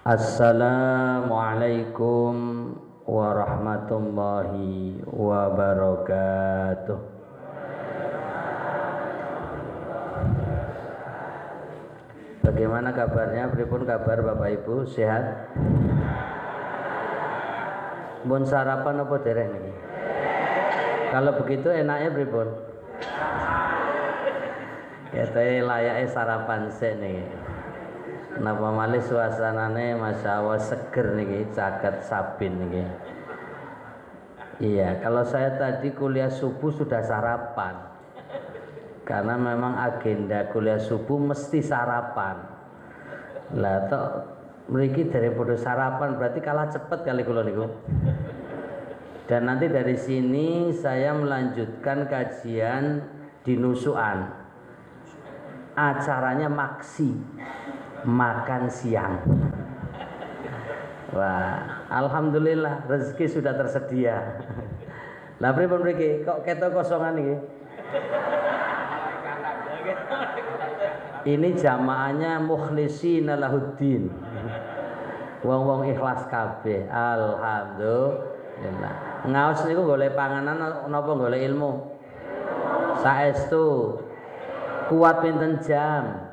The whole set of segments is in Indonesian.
Assalamualaikum warahmatullahi wabarakatuh. Bagaimana kabarnya? Pripun kabar Bapak Ibu? Sehat? Mun sarapan apa dereng ini? Kalau begitu enaknya pripun? Ya teh layaknya sarapan sik nih. Napa malih suasanane Masya Allah seger nih, caket sabin nih. Iya, kalau saya tadi kuliah subuh sudah sarapan. Karena memang agenda kuliah subuh mesti sarapan. Lah tok mriki daripada sarapan berarti kalah cepet kali kula niku. Dan nanti dari sini saya melanjutkan kajian di Nusukan. Acaranya maksi, makan siang. Wah, alhamdulillah rezeki sudah tersedia. Lah pripun mriki kok ketok kosongan iki? Ini jamaahnya mukhlishina lahuddin. Wong-wong ikhlas kabeh. Alhamdulillah. Ngaos niku golek panganan napa golek ilmu? Saestu. Kuat pinten jam?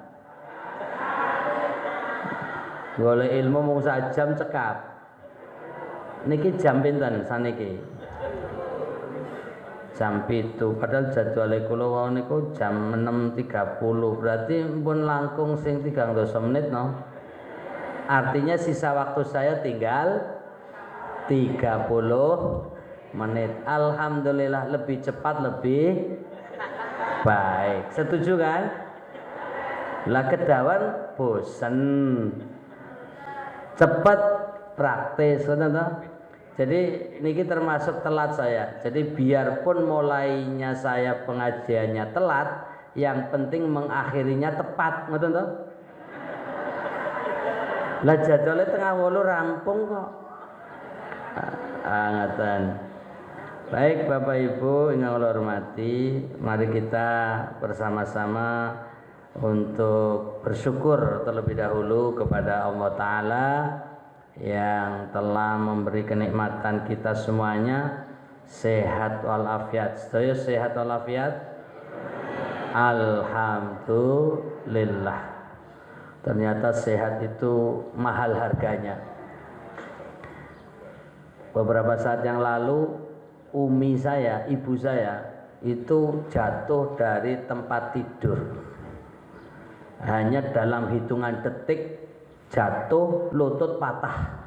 Golek ilmu mung sak jam cekap. Niki jam pinten saniki? Jam 7. Padahal jadwale kula wau niku jam 6.30. Berarti pun langkung sing 3 menit no. Artinya sisa waktu saya tinggal 30 menit. Alhamdulillah lebih cepat lebih baik. Setuju kan? Lah kedawan bosen. Cepat praktis ngoten to. Jadi niki termasuk telat saya. Jadi biarpun mulainya saya pengajiannya telat, yang penting mengakhirinya tepat, ngoten to? Lah jadwalnya tengah 8 rampung kok. Ngoten. Baik Bapak Ibu yang Allah hormati, mari kita bersama-sama untuk bersyukur terlebih dahulu kepada Allah Ta'ala yang telah memberi kenikmatan kita semuanya sehat walafiat. Sedaya sehat walafiat. Alhamdulillah. Ternyata sehat itu mahal harganya. Beberapa saat yang lalu umi saya, ibu saya itu jatuh dari tempat tidur. Hanya dalam hitungan detik jatuh, lutut patah.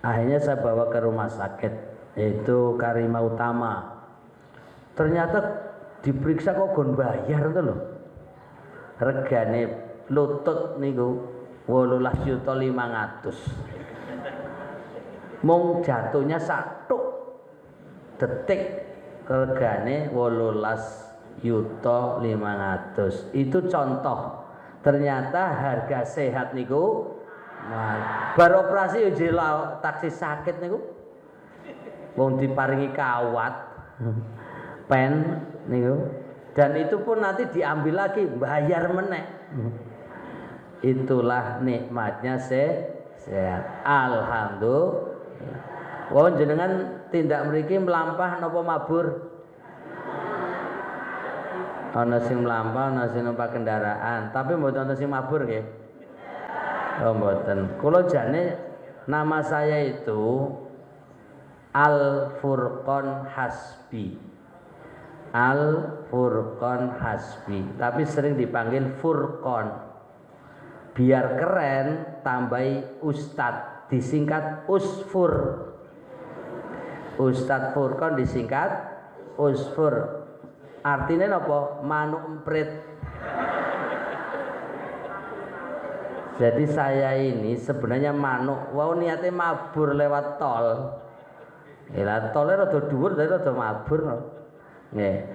Akhirnya saya bawa ke rumah sakit, yaitu Karima Utama. Ternyata diperiksa kok gon bayar itu loh. Regane lutut niku 18.500.000. Mung jatuhnya 1 detik regane 18.500.000. Itu contoh. Ternyata harga sehat niku bar operasi jela taksi sakit niku wong diparingi kawat pen niku, dan itu pun nanti diambil lagi bayar meneh. Itulah nikmatnya sehat. Alhamdulillah. Wong jenengan tindak mriki mlampah napa mabur? Ana sing mlampah, ana sing numpak kendaraan, tapi mboten ana sing mabur nggih. Oh mboten. Kula jane nama saya itu Al Furqan Hasbi. Al Furqan Hasbi, tapi sering dipanggil Furqan. Biar keren tambahi Ustadz, disingkat Usfur. Ustadz Furqan disingkat Usfur. Artinya apa? Manuk emprit. Jadi saya ini sebenarnya manuk. Wau niatnya mabur lewat tol. Ya tolnya rada dhuwur tapi rada mabur. Nggih.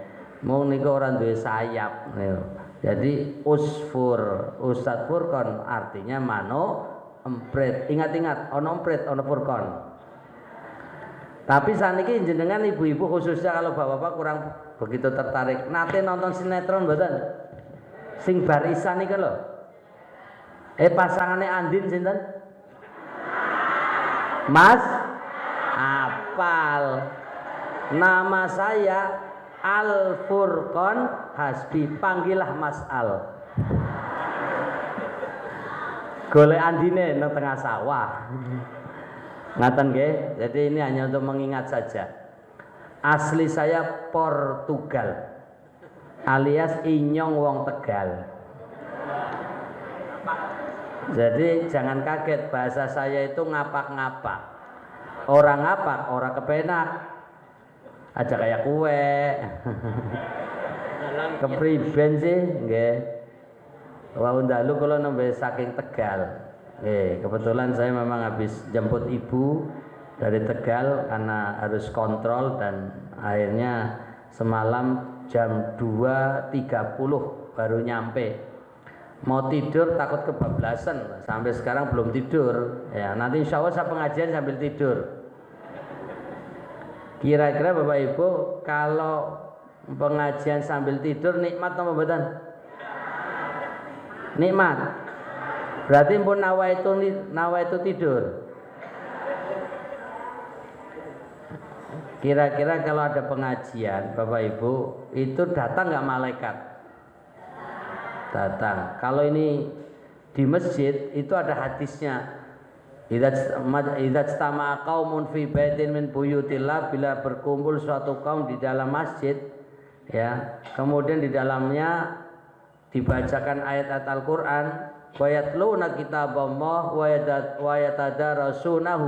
Mung niku ora duwe sayap. Jadi Usfur, Ustadz Furqan artinya manuk emprit. Ingat-ingat, ana emprit, ana Furqan. Tapi saniki jenengan ibu-ibu khususnya kalau bapak-bapak kurang begitu tertarik. Nate nonton sinetron mboten? Sing barisan niku lho. Pasangannya Andin sinten? Mas apal. Nama saya Al Furqon Hasbi, panggillah Mas Al. Golek andine nang tengah sawah. Ngaten nggih. Jadi ini hanya untuk mengingat saja. Asli saya Portugal. Alias Inyong wong Tegal. Jadi jangan kaget, bahasa saya itu ngapak-ngapak. Orang ngapak, orang kepenak. Aja kayak kue. Kepriben sih, nggih. Wau ndalu kula nembe saking Tegal. Kebetulan saya memang habis jemput ibu dari Tegal karena harus kontrol dan akhirnya semalam jam 2.30 baru nyampe. Mau tidur takut kebablasan, sampai sekarang belum tidur. Ya, nanti insya Allah saya pengajian sambil tidur. Kira-kira Bapak Ibu kalau pengajian sambil tidur nikmat atau mboten? Nikmat. Berarti pun nawa itu tidur. Kira-kira kalau ada pengajian Bapak Ibu itu datang nggak malaikat? Datang. Kalau ini di masjid itu ada hadisnya. Idza istama'a qaumun fi baitin min buyutillah, bila berkumpul suatu kaum di dalam masjid ya, kemudian di dalamnya dibacakan ayat-ayat Al-Qur'an, wa yatluna kitaballah wa yatadarasunahu,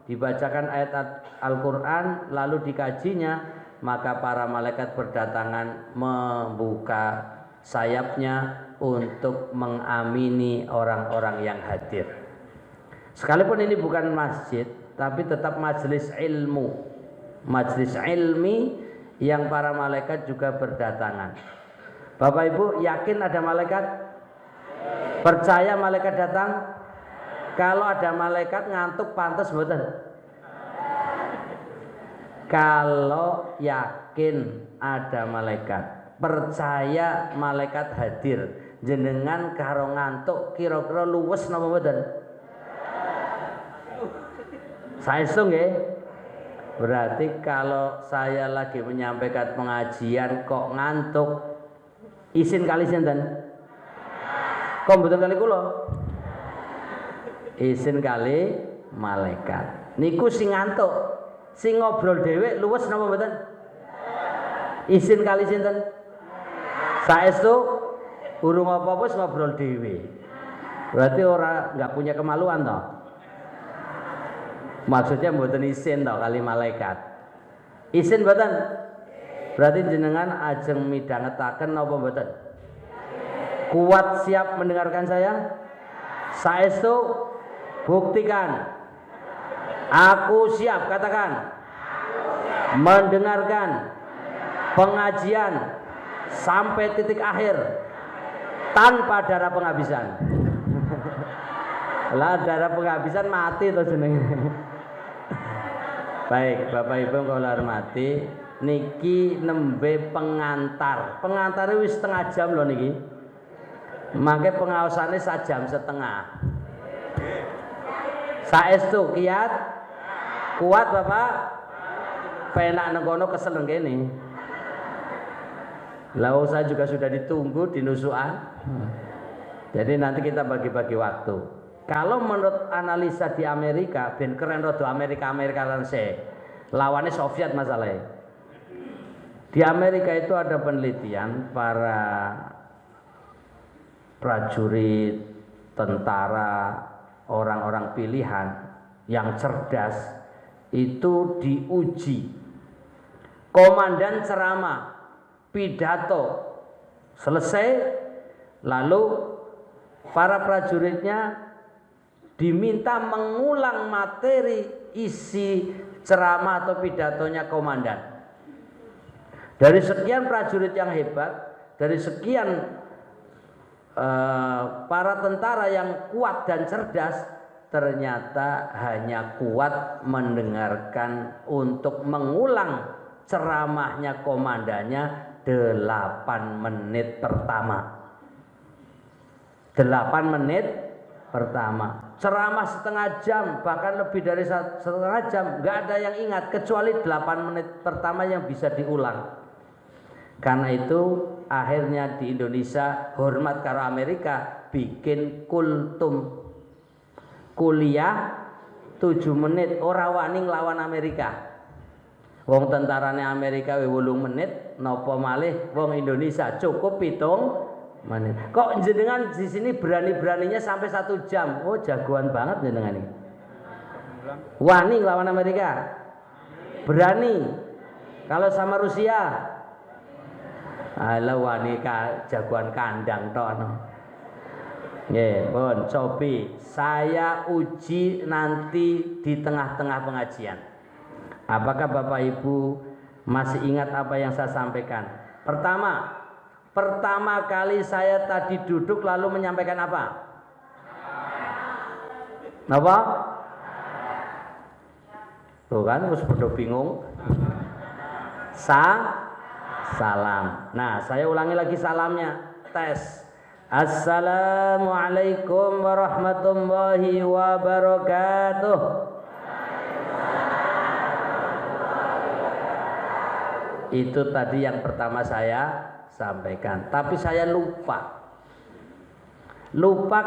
dibacakan ayat Al-Qur'an lalu dikajinya, maka para malaikat berdatangan membuka sayapnya untuk mengamini orang-orang yang hadir. Sekalipun ini bukan masjid, tapi tetap majelis ilmu, majelis ilmi yang para malaikat juga berdatangan. Bapak Ibu yakin ada malaikat? Percaya malaikat datang? Kalau ada malaikat ngantuk pantas mboten? Kalau yakin ada malaikat, percaya malaikat hadir, jenengan karo ngantuk kira-kira luwes napa mboten? Saestu nggih. Berarti kalau saya lagi menyampaikan pengajian kok ngantuk, izin kali sinten? Kok mboten kali kula? Izin kali malaikat. Niku sing ngantuk, sing ngobrol dhewe luwes napa mboten? Izin kali sinten? Saestu urung apa-apa wis ngobrol dhewe. Berarti enggak punya kemaluan toh. Maksudnya mboten izin toh kali malaikat. Izin mboten? Berarti jenengan ajeng midhangetaken napa mboten? Kuat siap mendengarkan saya? Saestu buktikan. Aku siap, katakan. Mendengarkan pengajian sampai titik akhir tanpa darah penghabisan. Lah darah penghabisan mati to jenenge. Baik, Bapak Ibu kula hormati, niki nembe pengantar. Pengantare wis setengah jam lho niki. Mangke pengaosane 1 jam setengah. Saestu kiat? Kuat Bapak? Penak nang kono kesel kene. Lah saya juga sudah ditunggu di Nusuan. Jadi nanti kita bagi-bagi waktu. Kalau menurut analisa di Amerika, ben keren rodo Amerika lan se. Lawannya Soviet masalahnya. Di Amerika itu ada penelitian para prajurit, tentara, orang-orang pilihan yang cerdas itu diuji. Komandan ceramah, pidato, selesai, lalu para prajuritnya diminta mengulang materi isi ceramah atau pidatonya komandan. Dari sekian prajurit yang hebat, dari sekian para tentara yang kuat dan cerdas, ternyata hanya kuat mendengarkan untuk mengulang ceramahnya komandannya 8 menit pertama. 8 menit pertama. Ceramah setengah jam, bahkan lebih dari setengah jam, nggak ada yang ingat kecuali 8 menit pertama yang bisa diulang. Karena itu akhirnya di Indonesia hormat karo Amerika bikin kultum kuliah 7 menit ora wani nglawan Amerika. Wong tentarane Amerika 8 menit, napa malih wong Indonesia cukup 7 menit. Kok jenengan di sini berani-beraninya sampai 1 jam? Oh, jagoan banget jenengan ini. Wani nglawan Amerika? Berani. Kalau sama Rusia? Alah wani jagoan kandang tok no. Nggih, pun cobi saya uji nanti di tengah-tengah pengajian. Apakah Bapak Ibu masih ingat apa yang saya sampaikan? Pertama kali saya tadi duduk lalu menyampaikan apa? Apa? Tuh kan, terus bodoh bingung. Salam. Nah, saya ulangi lagi salamnya. Tes. Assalamualaikum warahmatullahi wabarakatuh. Itu tadi yang pertama saya sampaikan. Tapi saya lupa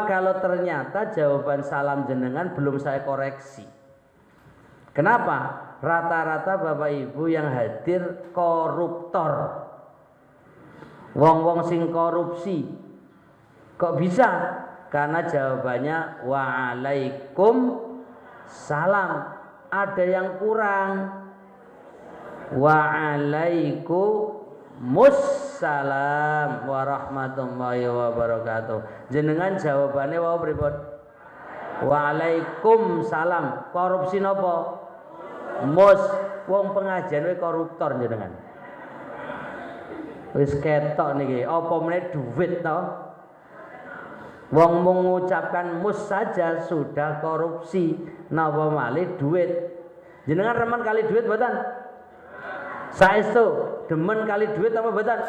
kalau ternyata jawaban salam jenengan belum saya koreksi. Kenapa? Rata-rata Bapak Ibu yang hadir koruptor, wong-wong sing korupsi. Kok bisa? Karena jawabannya waalaikumsalam. Ada yang kurang. Waalaikumsalam warahmatullahi wabarakatuh. Jenengan jawabannya wau pripun? Waalaikumsalam. Korupsi napa? Mus. Wong pengajian we koruptor jenengan. Wis ketok niki, apa meneh duit to? Wong mengucapkan mus saja sudah korupsi, napa malih duit. Jenengan remen kali duit mboten? Saestu demen kali duit apa mboten?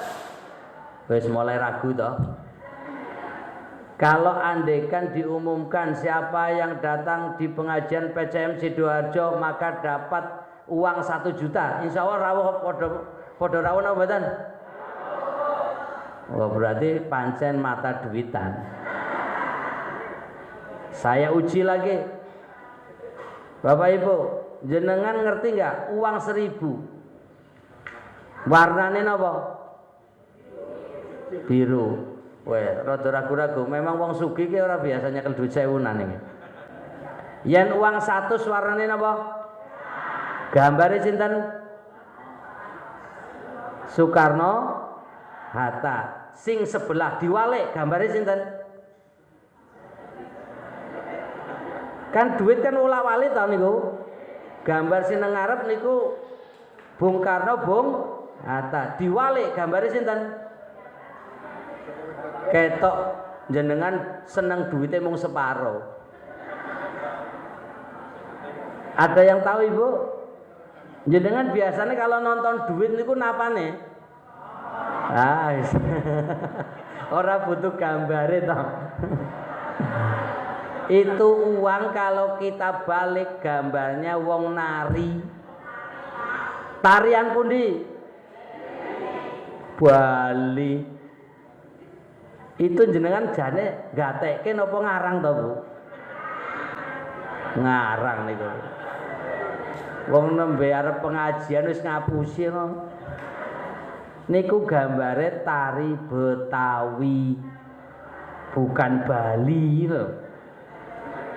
Wis mulai ragu toh. Kalau andaikan diumumkan siapa yang datang di pengajian PCM Sidoarjo maka dapat uang 1 juta, insya Allah rawuh podo rawuh apa mboten? Oh, berarti pancen mata duitan. Saya uji lagi. Bapak Ibu, jenengan ngerti nggak uang 1000 warnane napa? Biru. Weh, rada ragu-ragu. Memang wong sugih ki ora biasa nyekel duit 1000-an iki. Yen uang 100 warnane napa? Gambare sinten? Soekarno Hatta. Sing sebelah diwalik gambare sinten? Kan duit kan ula-wali ta niku. Gambar sing nang ngarep niku Bung Karno, Bung Hatta. Diwalik gambare sinten? Ketok jenengan seneng duitnya mung separo. Ada yang tahu Ibu? Jenengan biasanya kalau nonton duit niku napane? Ora butuh gambare toh. Itu uang kalau kita balik gambarnya wong nari. Tarian pundi? Bali. Itu jenengan jane gatekke napa ngarang to, Bu? Ngarang niku. Wong nembe arep pengajian wis ngapusi no. Niku gambare tari Betawi. Bukan Bali lho.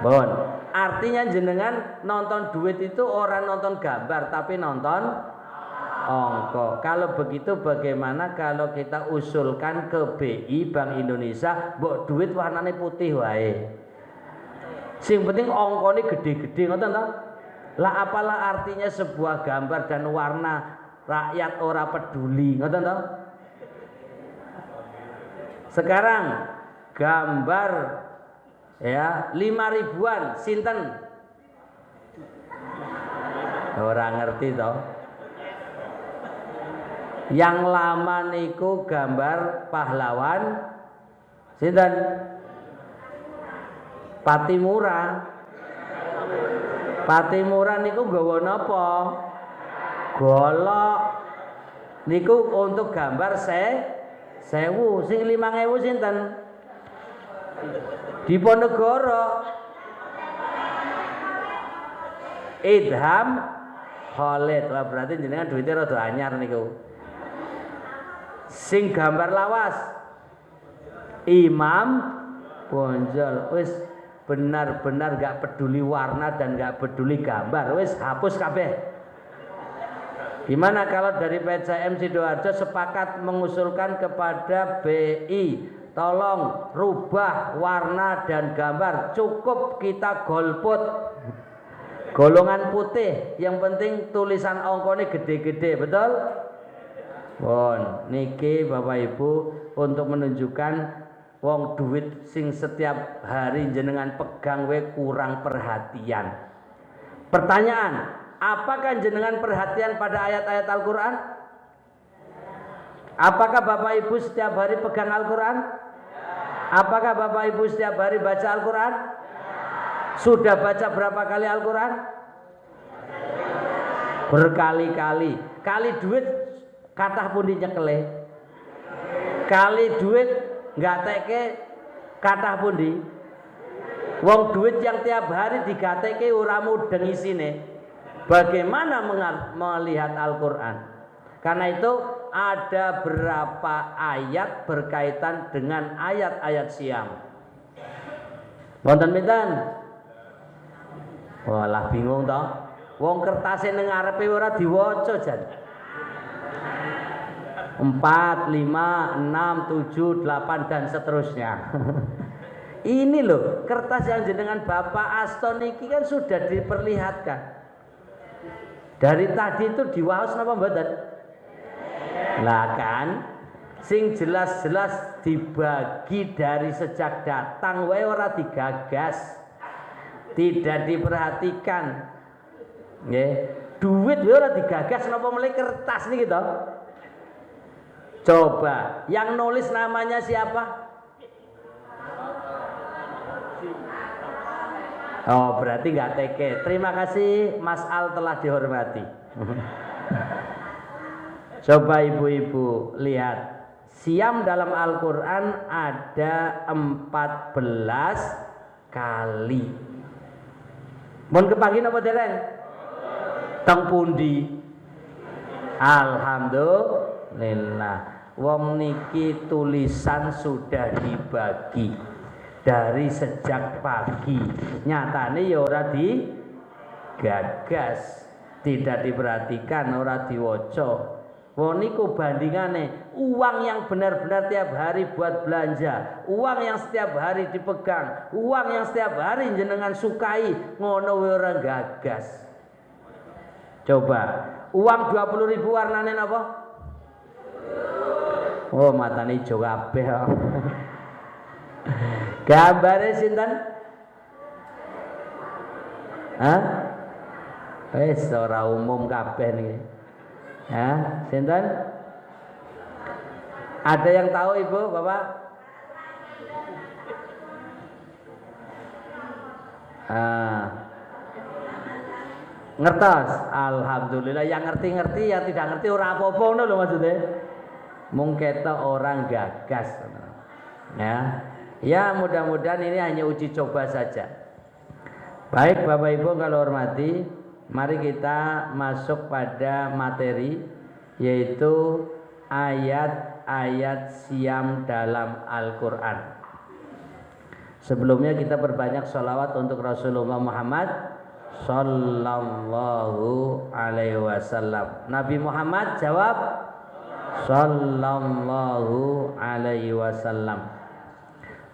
Bon, artinya jenengan nonton duit itu orang nonton gambar tapi nonton angka. Kalau begitu bagaimana kalau kita usulkan ke BI Bank Indonesia mbok duit warnane putih wae. Sing penting angkane gede-gede ngoten to. Lah apalah artinya sebuah gambar dan warna rakyat ora peduli ngoten to. Sekarang gambar ya 5.000-an sinten? Ora ngerti to. Yang lama niku gambar pahlawan sinten? Patimura. Patimura niku nggawa napa? Golok. Niku untuk gambar 1000, sing 5000 sinten? Diponegoro. Idham Khalid. Wah, berarti jenengan duitnya rada anyar niku. Sing gambar lawas Imam Bonjol. Wis benar-benar gak peduli warna dan gak peduli gambar, wis hapus kabeh. Gimana kalau dari PCM Sidoarjo sepakat mengusulkan kepada BI, tolong rubah warna dan gambar, cukup kita golput golongan putih, yang penting tulisan ongkone gede-gede, betul? Bon, niki Bapak Ibu untuk menunjukkan wong duit sing setiap hari jenengan pegang we kurang perhatian. Pertanyaan, apakah jenengan perhatian pada ayat-ayat Al-Quran? Apakah Bapak Ibu setiap hari pegang Al-Quran? Apakah Bapak Ibu setiap hari baca Al-Quran? Sudah baca berapa kali Al-Quran? Berkali-kali. Kali duit kathah pundi nyekele? Kali duit nggak teke kathah pundi? Wong duit yang tiap hari digateke ora mudeng isine. Bagaimana melihat Al-Quran? Karena itu ada berapa ayat berkaitan dengan ayat-ayat Syam. Wonten pinten? Walah bingung toh. Wong kertase ning ngarepe ora diwaca jan. 4, 5, 6, 7, 8 dan seterusnya. Ini loh kertas yang jenengan Bapak Aston niki kan sudah diperlihatkan. Dari tadi itu diwaos napa mboten? Lah kan sing jelas-jelas dibagi dari sejak datang wae ora digagas. Tidak diperhatikan. Nggih, duit wae ora digagas napa mulai kertas niki to? Coba, yang nulis namanya siapa? Oh, berarti nggak teke. Terima kasih Mas Al telah dihormati. Coba ibu-ibu lihat. Syam dalam Al-Quran ada 14 kali. Mohon kepangin apa dereng? Teng pundi? Alhamdulillah. Wong niki tulisan sudah dibagi dari sejak pagi. Nyatane ya ora digagas, tidak diperhatikan, ora diwaca. Wong niku bandingane uang yang benar-benar tiap hari buat belanja, uang yang setiap hari dipegang, uang yang setiap hari jenengan sukai, ngono wae ora gagas. Coba, uang 20.000 warnane napa? Oh, matane ijo kabeh. Gambare sinten? Hah? Wis ora umum kabeh niki. Hah? Sinten? Ada yang tahu Ibu, Bapak? Ngertos? Alhamdulillah. Yang ngerti-ngerti, yang tidak ngerti ora apa-apa ngono lho maksudnya. Mung ketok orang gagas. Ya, mudah-mudahan ini hanya uji coba saja. Baik Bapak Ibu kalau hormati, mari kita masuk pada materi, yaitu ayat-ayat Syam dalam Al-Quran. Sebelumnya kita berbanyak sholawat untuk Rasulullah Muhammad Sallallahu Alaihi Wasallam. Nabi Muhammad jawab Sallallahu Alaihi Wasallam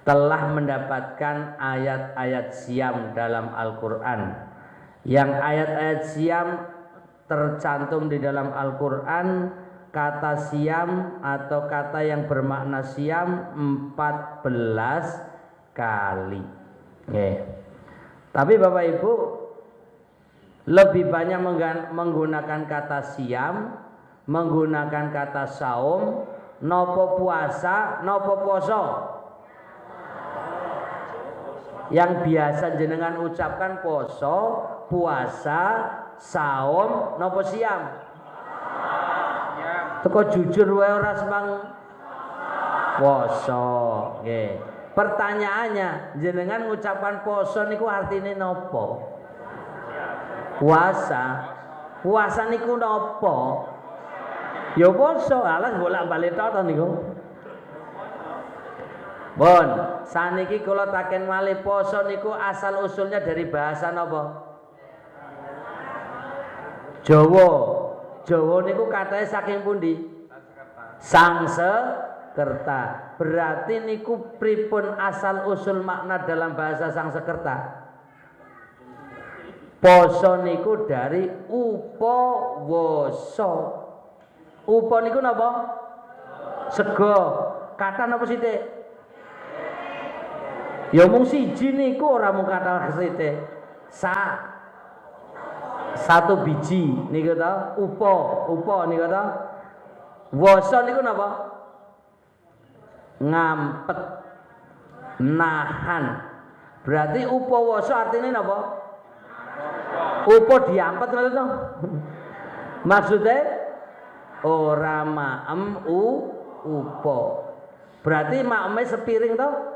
telah mendapatkan ayat-ayat Syam dalam Al-Quran. Yang ayat-ayat Syam tercantum di dalam Al-Quran, kata Syam atau kata yang bermakna Syam 14 kali. Tapi Bapak Ibu lebih banyak menggunakan kata Syam, menggunakan kata saum, nopo puasa, nopo poso. Yang biasa jenengan ucapkan poso, puasa, saum, nopo siam? Teko jujur wae ora semang poso. Nggih. Pertanyaannya, jenengan ngucapkan poso niku artine nopo? Puasa. Puasa niku nopo? Ya poso, alas bolak-balik tok niku. Bon, saniki kula taken malih poso niku asal usulnya dari bahasa napa? Jawa. Jawa niku katanya saking pundi? Sangsekerta. Berarti niku pripun asal usul makna dalam bahasa Sangsekerta? Poso niku dari upawoso. Upa niku napa? Sego. Kata napa sithik? Ya mung siji niku ora mung kata sithik. Satu biji niku ta, upa niku ta. Wasa niku napa? Ngampet, nahan. Berarti upawasa artinya napa? Upa diampet ngoten to. Maksudnya ora maem upa. Berarti maeme sepiring to?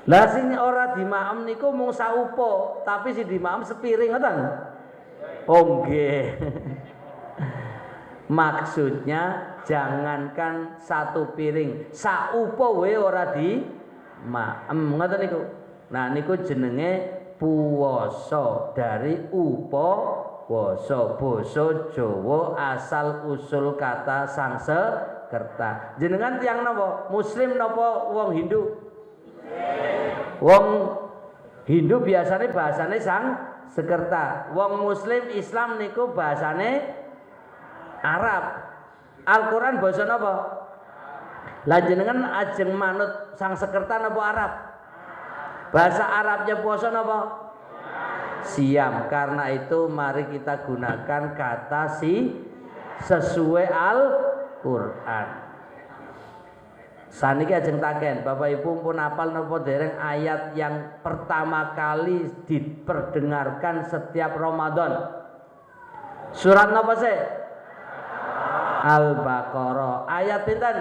Lah sing ora dimaem niku mung saupa, tapi sing dimaem sepiring ngoten. Oh nggih. Maksudnya jangankan satu piring, saupa wae ora dimaem ngoten niku. Nah niku jenenge puasa dari upawoso, basa Jawa asal usul kata Sangsekerta. Jenengan tiyang napa? Muslim napa wong Hindu? Wong Hindu biasanya bahasane Sangsekerta. Wong Muslim Islam niku bahasane Arab. Al-Quran basa napa? Lah jenengan ajeng manut Sangsekerta napa Arab? Bahasa Arabnya puasa napa? Siam. Karena itu mari kita gunakan kata sesuai Al-Quran. Saniki ajeng taken, Bapak Ibu pun hafal napa dereng ayat yang pertama kali diperdengarkan setiap Ramadan. Surat napa sih? Al-Baqarah. Ayat pinten?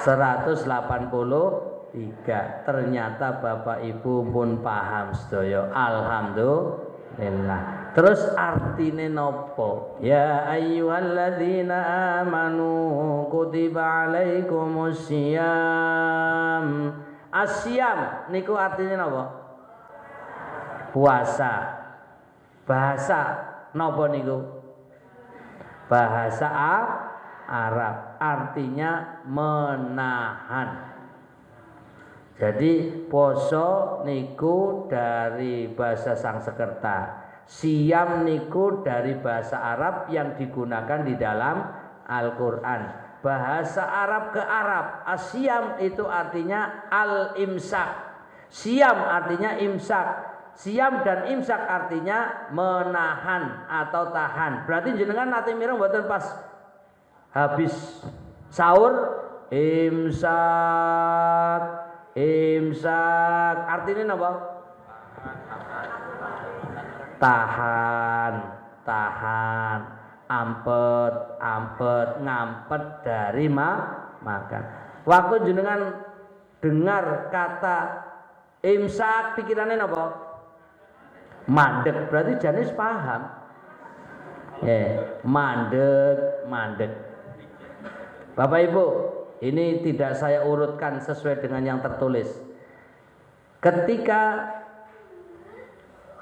183. Ternyata Bapak Ibu pun paham sedaya. Alhamdulillah. Terus artine nopo? Ya ayyuhalladzina amanu kutiba alaikumus syiyam. Asyam niku artine nopo? Puasa. Bahasa nopo niku? Bahasa Arab. Artinya menahan. Jadi poso niku dari bahasa Sangsekerta. Siam niku dari bahasa Arab yang digunakan di dalam Al-Quran. Bahasa Arab ke Arab, asyam itu artinya al-imsak. Siam artinya imsak. Siam dan imsak artinya menahan atau tahan. Berarti jenengan nate mireng mboten pas habis sahur imsak artinya apa? Tahan, ampet, ngampet dari makan. Waktu jenengan dengar kata imsak, pikirannya apa? Mandek, berarti jenis paham. Mandek. Bapak Ibu, ini tidak saya urutkan sesuai dengan yang tertulis. Ketika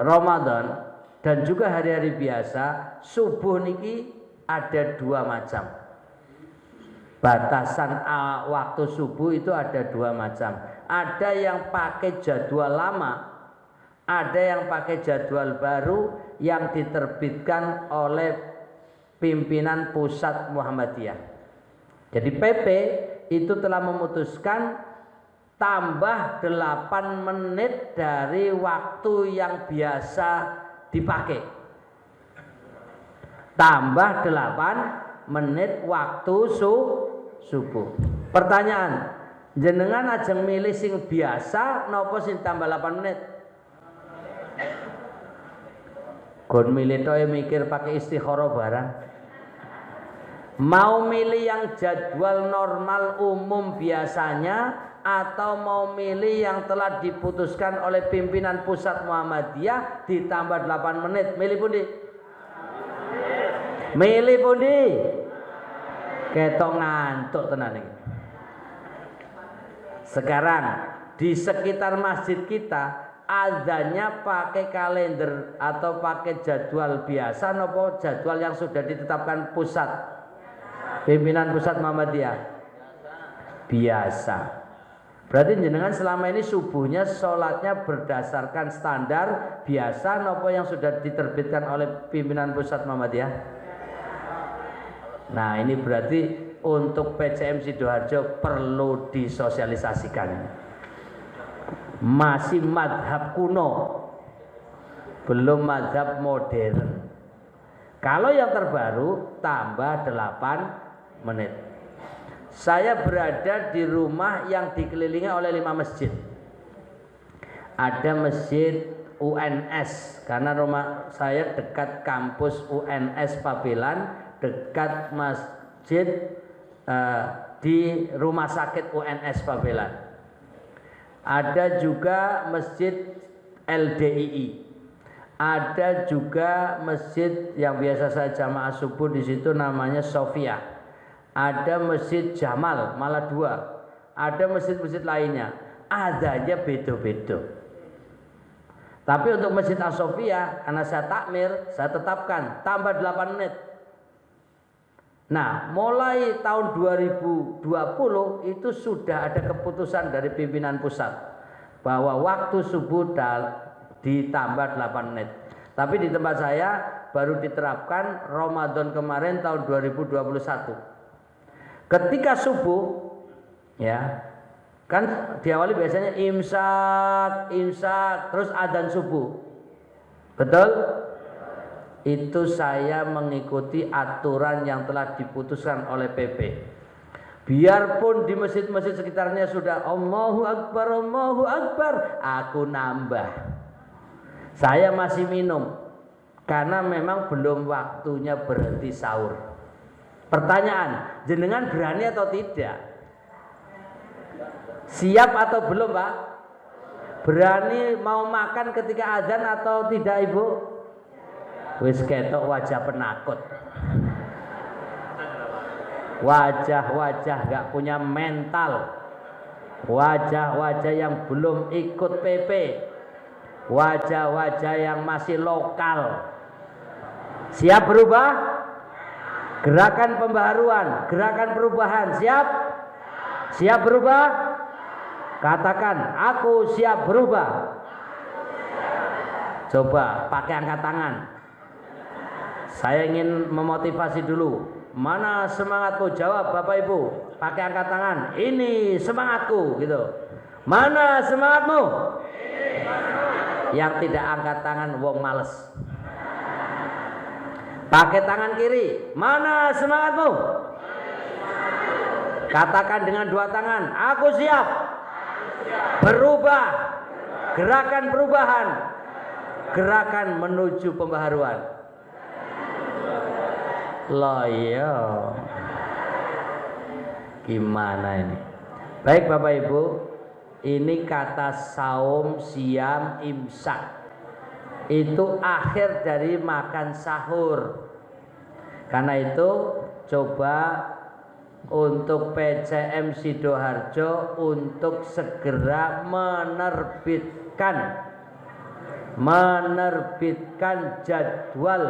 Ramadan dan juga hari-hari biasa, subuh niki ada dua macam. Batasan waktu subuh itu ada dua macam. Ada yang pakai jadwal lama, ada yang pakai jadwal baru yang diterbitkan oleh pimpinan pusat Muhammadiyah. Jadi PP itu telah memutuskan tambah 8 menit dari waktu yang biasa dipakai. Tambah 8 menit waktu subuh. Pertanyaan, Jenengan ajeng milih sing biasa napa sing tambah 8 menit? Gon milih toh mikir pakai istikharah barang. Mau milih yang jadwal normal umum biasanya atau mau milih yang telah diputuskan oleh pimpinan pusat Muhammadiyah ditambah 8 menit? Milih pundi? Milih pundi? Ketok ngantuk tenan iki. Sekarang di sekitar masjid kita azannya pakai kalender atau pakai jadwal biasa nopo jadwal yang sudah ditetapkan pusat pimpinan pusat Muhammadiyah? Biasa. Berarti jenengan selama ini subuhnya sholatnya berdasarkan standar biasa nopo yang sudah diterbitkan oleh pimpinan pusat Muhammadiyah? Nah ini berarti untuk PCM Sidoarjo perlu disosialisasikan. Masih madhab kuno, belum madhab modern. Kalau yang terbaru tambah 8 menit. Saya berada di rumah yang dikelilingi oleh 5 masjid. Ada masjid UNS karena rumah saya dekat kampus UNS Pabelan, dekat masjid di rumah sakit UNS Pabelan. Ada juga masjid LDII. Ada juga masjid yang biasa saya jamaah subuh di situ namanya Sofia. Ada masjid Jamal, malah 2. Ada masjid-masjid lainnya. Adanya beda-beda. Tapi untuk masjid As-Sofia karena saya takmir, saya tetapkan tambah 8 menit. Nah, mulai tahun 2020 itu sudah ada keputusan dari pimpinan pusat bahwa waktu subuh ditambah 8 menit. Tapi di tempat saya baru diterapkan Ramadan kemarin tahun 2021. Ketika subuh, ya kan diawali biasanya imsak, terus adzan subuh. Betul? Itu saya mengikuti aturan yang telah diputuskan oleh PP. Biarpun di masjid-masjid sekitarnya sudah Allahu Akbar, aku nambah. Saya masih minum karena memang belum waktunya berhenti sahur. Pertanyaan, jenengan berani atau tidak? Siap atau belum, Pak? Berani mau makan ketika azan atau tidak, Ibu? Wis ketok wajah penakut, wajah-wajah gak punya mental, wajah-wajah yang belum ikut PP, wajah-wajah yang masih lokal. Siap berubah? Gerakan pembaharuan, gerakan perubahan, siap? Siap berubah? Katakan, aku siap berubah. Coba pakai angkat tangan. Saya ingin memotivasi dulu. Mana semangatmu? Jawab Bapak Ibu. Pakai angkat tangan. Ini semangatku gitu. Mana semangatmu? Yang tidak angkat tangan wong males. Pakai tangan kiri. Mana semangatmu? Katakan dengan 2 tangan. Aku siap. Berubah. Gerakan perubahan. Gerakan menuju pembaharuan. Loyo, gimana ini? Baik Bapak Ibu, ini kata saum, siam, imsak. Itu akhir dari makan sahur. Karena itu coba untuk PCM Sidoarjo untuk segera menerbitkan jadwal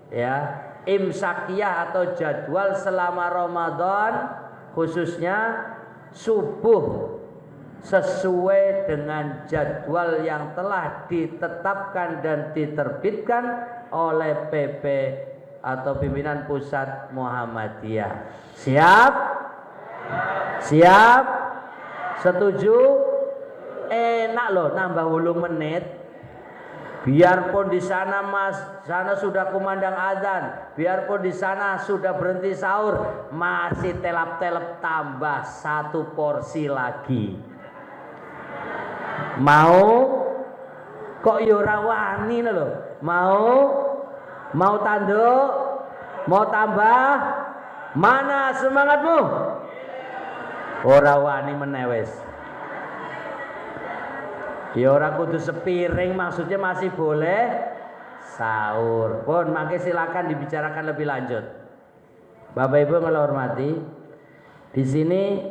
ya imsakiyah atau jadwal selama Ramadan, khususnya subuh sesuai dengan jadwal yang telah ditetapkan dan diterbitkan oleh PP atau pimpinan pusat Muhammadiyah. Siap? Siap? Setuju? Enak loh nambah 8 menit. Biarpun di sana sudah kumandang azan, biarpun di sana sudah berhenti sahur, masih telap-telap tambah 1 porsi lagi. Mau kok yo ora wani lho. Mau tanduk, mau tambah, mana semangatmu? Ora wani menewes. Ya ora kudu sepiring, maksudnya masih boleh sahur. Pun mangke silakan dibicarakan lebih lanjut. Bapak Ibu yang hormati, di sini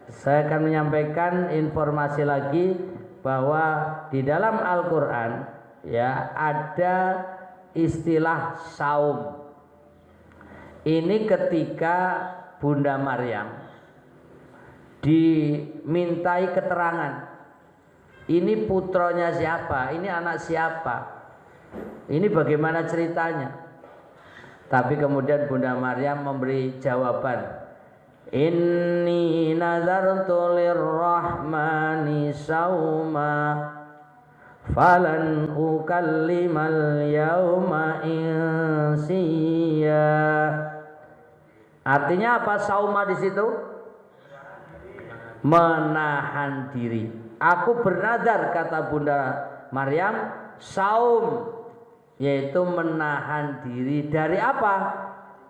saya akan menyampaikan informasi lagi bahwa di dalam Al-Qur'an ya ada istilah saum. Ini ketika Bunda Maryam dimintai keterangan. Ini putranya siapa? Ini anak siapa? Ini bagaimana ceritanya? Tapi kemudian Bunda Maryam memberi jawaban. Inni nazartu lirrahmani sauma falan ukallimal yauma insiya. Artinya apa sauma di situ? Menahan diri. Aku bernazar, kata Bunda Maryam, saum, yaitu menahan diri dari apa?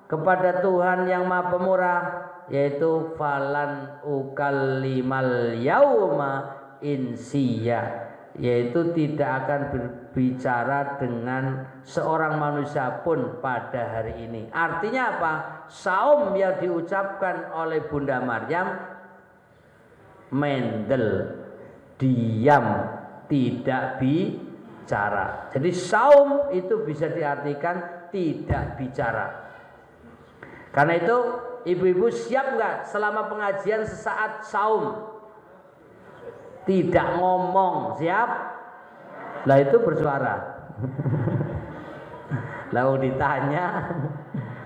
Kepada Tuhan yang Maha Pemurah, yaitu falan ukallimal yauma insiya, yaitu tidak akan berbicara dengan seorang manusia pun pada hari ini. Artinya apa? Saum yang diucapkan oleh Bunda Maryam mendel, diam, tidak bicara. Jadi saum itu bisa diartikan tidak bicara. Karena itu ibu-ibu siap nggak selama pengajian sesaat saum? Tidak ngomong, siap? Lah itu bersuara. Lalu ditanya,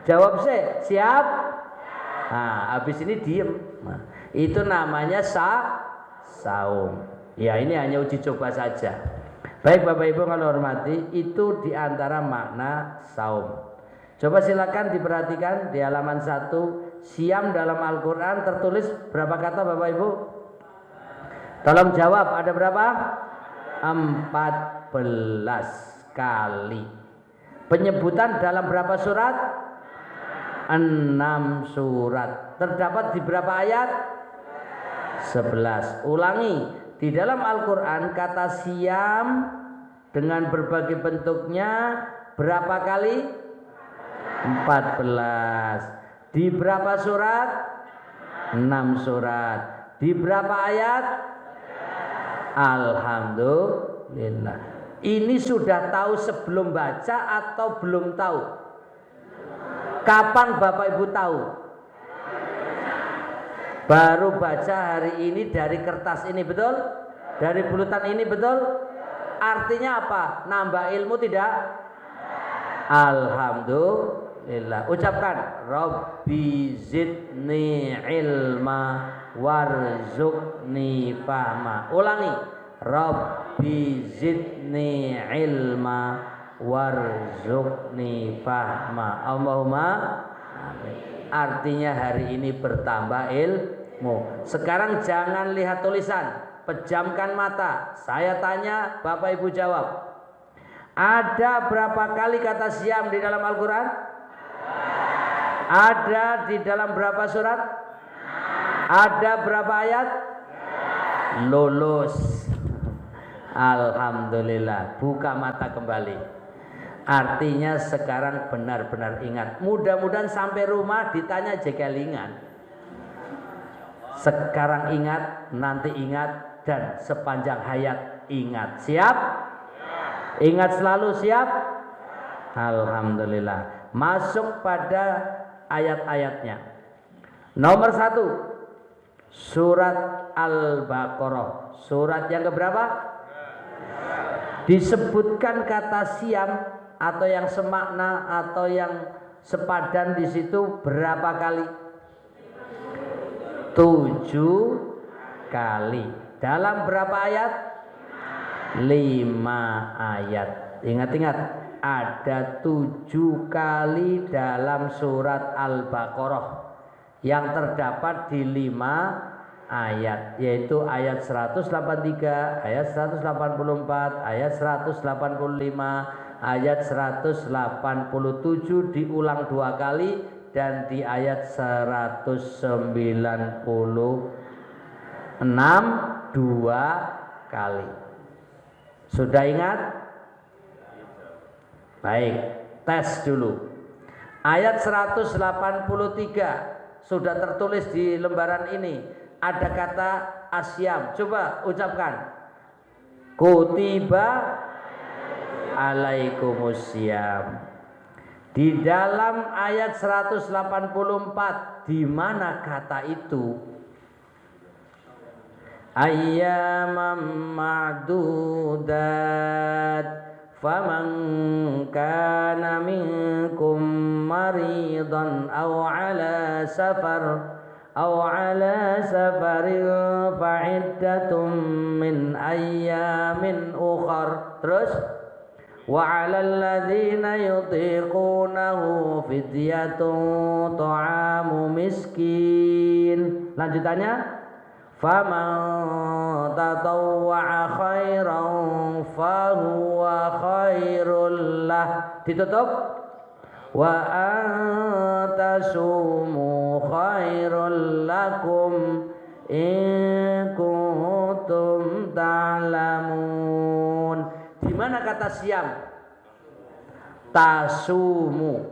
jawab sih, siap? Nah, habis ini diem. Nah, itu namanya saum. Ya ini hanya uji coba saja. Baik Bapak Ibu kalau hormati, itu diantara makna saum. Coba silakan diperhatikan di halaman 1. Siam dalam Al-Quran tertulis berapa kata Bapak Ibu? Tolong jawab, ada berapa? 14 kali. Penyebutan dalam berapa surat? 6 surat. Terdapat di berapa ayat? 11. Ulangi. Di dalam Al-Quran kata siam dengan berbagai bentuknya berapa kali? 14. Di berapa surat? 6 surat. Di berapa ayat? Alhamdulillah. Ini sudah tahu sebelum baca atau belum tahu? Kapan Bapak Ibu tahu? Baru baca hari ini dari kertas ini, betul? Dari bulutan ini, betul? Artinya apa? Nambah ilmu tidak? Alhamdulillah. Ucapkan Rabbi zidni ilma warzuqni fahma. Ulangi. Rabbi zidni ilma warzuqni fahma. Allahumma amin. Artinya hari ini bertambah ilmu. Sekarang jangan lihat tulisan, pejamkan mata. Saya tanya, Bapak Ibu jawab. Ada berapa kali kata siam di dalam Al-Quran? Ada di dalam berapa surat? Ada berapa ayat? Lulus. Alhamdulillah. Buka mata kembali. Artinya sekarang benar-benar ingat. Mudah-mudahan sampai rumah ditanya jegelingan. Sekarang ingat, nanti ingat, dan sepanjang hayat ingat. Siap? Ingat selalu, siap? Alhamdulillah. Masuk pada ayat-ayatnya. Nomor 1, surat Al-Baqarah. Surat yang keberapa? Disebutkan kata siam atau yang semakna atau yang sepadan di situ berapa kali? 7 kali. Dalam berapa ayat? 5 ayat. Ingat-ingat, ada 7 kali dalam surat Al-Baqarah yang terdapat di 5 ayat, yaitu ayat 183, ayat 184, ayat 185, ayat 187 diulang 2 kali, dan di ayat 196 2 kali. Sudah ingat? Baik, tes dulu. Ayat 183 sudah tertulis di lembaran ini. Ada kata asyam. Coba ucapkan. Kutiba alaikumusiyam. Di dalam ayat 184 di mana kata itu? Ayyamam ma'dudat faman kana minkum maridan aw ala safarin fa'iddatum min ayyamin ukhar. Terus wa 'alal ladzina yutiqunahu fidyatun ta'amu miskin. Lanjutannya, faman tatawwa'a khairan fahuwa khairul lah. Ditutup. Wa antasumu khairul lakum in kuntum ta'lamun. Di mana kata siam? Tasumu,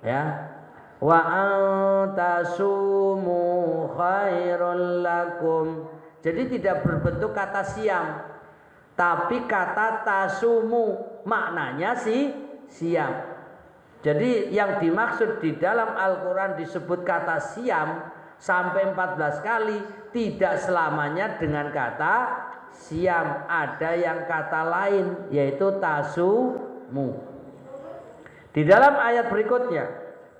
ya. Wa antasumu khairul lakum. Jadi tidak berbentuk kata siam, tapi kata tasumu, maknanya siam. Jadi yang dimaksud di dalam Al-Quran disebut kata siam sampai 14 kali, tidak selamanya dengan kata siam. Ada yang kata lain, yaitu tasumu. Di dalam ayat berikutnya